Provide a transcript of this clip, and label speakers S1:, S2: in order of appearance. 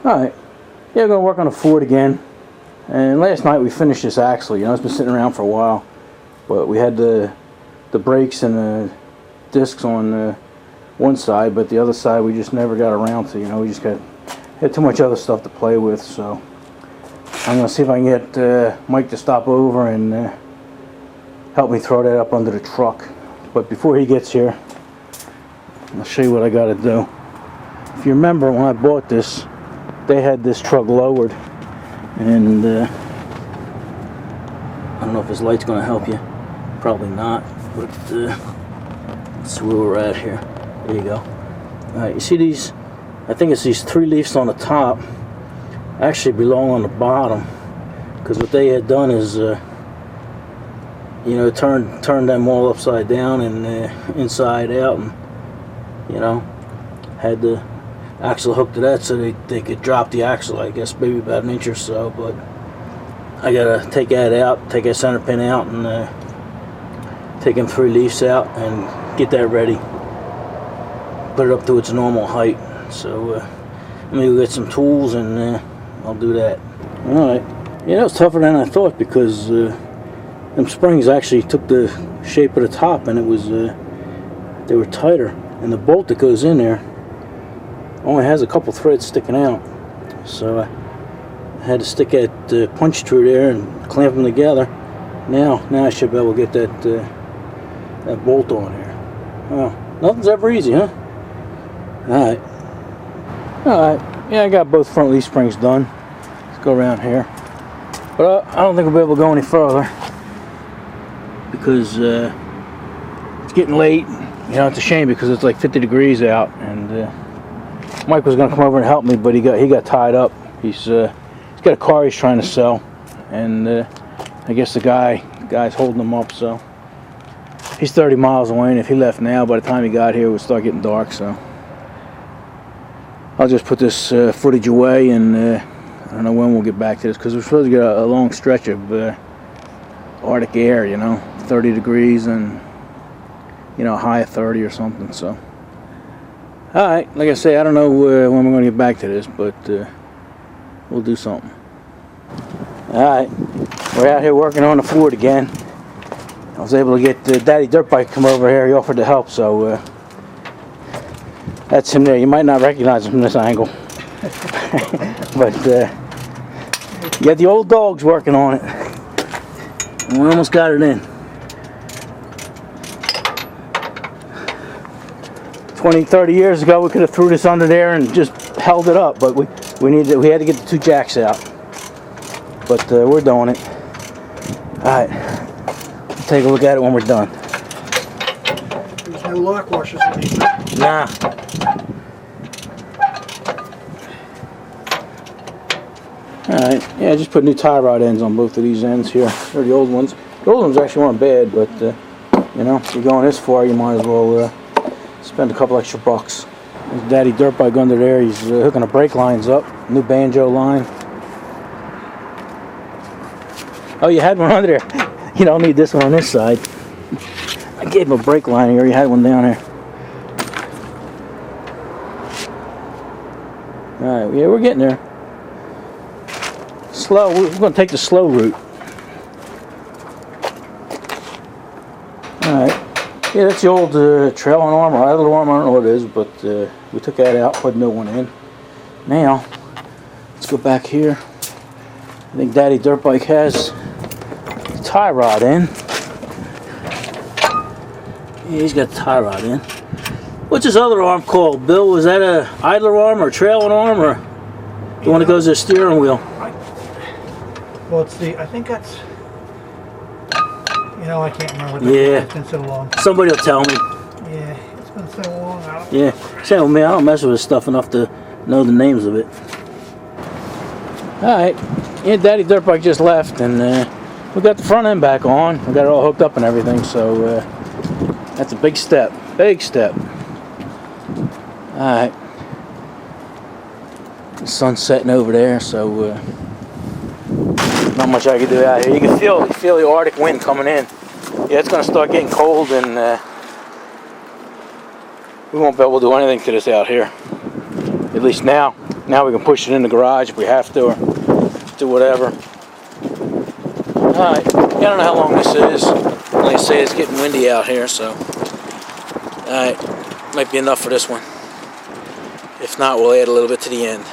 S1: Alright, yeah, we're going to work on the Ford again. And last night we finished this axle. You know, it's been sitting around for a while. But we had the brakes and the discs on one side, but the other side we just never got around to. You know, we just had too much other stuff to play with. So I'm going to see if I can get Mike to stop over and help me throw that up under the truck. But before he gets here, I'll show you what I got to do. If you remember when I bought this, they had this truck lowered, and I don't know if this light's going to help you. Probably not, but let's see where we're at here. There you go. Alright, you see these, I think it's these 3 leaves on the top actually belong on the bottom, because what they had done is you know, turned them all upside down and inside out, and you know, had the axle hooked to that so they could drop the axle, I guess maybe about 1 inch or so. But I gotta take that out, take that center pin out, and take them 3 leaves out and get that ready, put it up to its normal height. So let me go get some tools and I'll do that. Alright, yeah, that was tougher than I thought, because them springs actually took the shape of the top, and it was they were tighter, and the bolt that goes in there only has a couple threads sticking out, so I had to stick that punch through there and clamp them together. Now I should be able to get that bolt on there. Well, nothing's ever easy, huh? Alright, yeah, I got both front leaf springs done. Let's go around here, but I don't think we'll be able to go any further, because it's getting late. You know, it's a shame because it's like 50 degrees out, and Mike was going to come over and help me, but he got tied up. He's got a car he's trying to sell, and I guess the guy's holding him up. So he's 30 miles away, and if he left now, by the time he got here, it would start getting dark. So I'll just put this footage away, and I don't know when we'll get back to this, because we're supposed to get a long stretch of Arctic air, you know, 30 degrees and, you know, a high of 30 or something. So alright, like I say, I don't know when we're going to get back to this, but we'll do something. Alright, we're out here working on the Ford again. I was able to get Daddy Dirt Bike to come over here. He offered to help, so that's him there. You might not recognize him from this angle. But you got the old dogs working on it. And we almost got it in. 20, 30 years ago, we could have threw this under there and just held it up, but we had to get the 2 jacks out. But we're doing it. Alright, we'll take a look at it when we're done.
S2: There's no lock washers in these.
S1: Nah. Alright, yeah, just put new tie rod ends on both of these ends here. They're the old ones. The old ones actually weren't bad, but you know, if you're going this far, you might as well spend a couple extra bucks. There's Daddy Dirt Bike under there. He's hooking the brake lines up. New banjo line. Oh, you had one under there. You don't need this one on this side. I gave him a brake line here. You had one down here. Alright, yeah, we're getting there. Slow. We're going to take the slow route. Alright. Yeah, that's the old trailing arm or idler arm. I don't know what it is, but we took that out, put a new one in. Now, let's go back here. I think Daddy Dirt Bike has the tie rod in. Yeah, he's got the tie rod in. What's this other arm called, Bill? Was that a idler arm or trailing arm, or the one that goes to the steering wheel?
S2: Well, it's the, I think that's, you know, I can't remember.
S1: Yeah.
S2: It's been so long.
S1: Somebody will tell me.
S2: Yeah, it's been so long.
S1: Yeah. Same with me. I don't mess with this stuff enough to know the names of it. Alright. Yeah, Daddy Dirt Bike just left, and we got the front end back on. We got it all hooked up and everything, so that's a big step. Big step. Alright. The sun's setting over there, so not much I can do out here. You can feel the Arctic wind coming in. Yeah, it's going to start getting cold, and we won't be able to do anything to this out here. At least now Now we can push it in the garage if we have to, or do whatever. Alright, I don't know how long this is. Like I say, it's getting windy out here, so. Alright, might be enough for this one. If not, we'll add a little bit to the end.